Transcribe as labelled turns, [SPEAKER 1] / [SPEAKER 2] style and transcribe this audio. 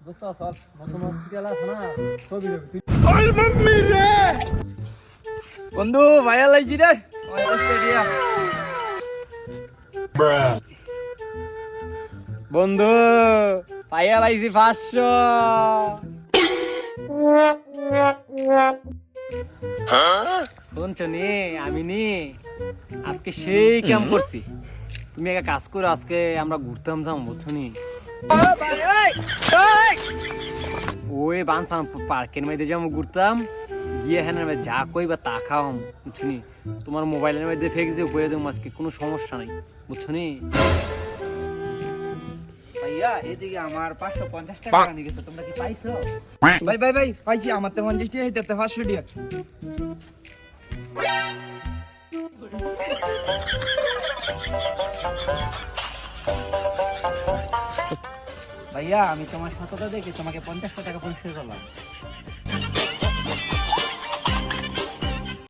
[SPEAKER 1] দোস্ত চল নতুন হসপিটাল আছে না ছবি দেবি
[SPEAKER 2] বন্ধু ভাইয়া লাইছি রে স্টেডিয়াম বন্ধু ভাইয়া লাইছি 500 শুনছো নি আমি নি আজকে সেই কাম করছি তুমি একটা কাজ করো আজকে আমরা ঘুরতাম যাম বুঝছো নি ওই বানসান পার্কের মধ্যে যাবো ঘুরতাম গিয়ে হ্যাঁ যা কইবা তা খাওয়াম বুঝছো নি তোমার মোবাইলের মধ্যে ফেকছে বইয়ে দেবো আজকে কোনো সমস্যা নাই বুঝছো নি
[SPEAKER 3] ভাইয়া এদিকে আমার 550 টাকা নিয়ে গেছে তোমরা কি পাইছো?
[SPEAKER 2] ভাই ভাই ভাই পাইছি আমার তো 50 টাকা হইতে 500 টাকা
[SPEAKER 3] ভাইয়া আমি তোমার সততা দেখে তোমাকে 50 টাকা পুরস্কার করলাম।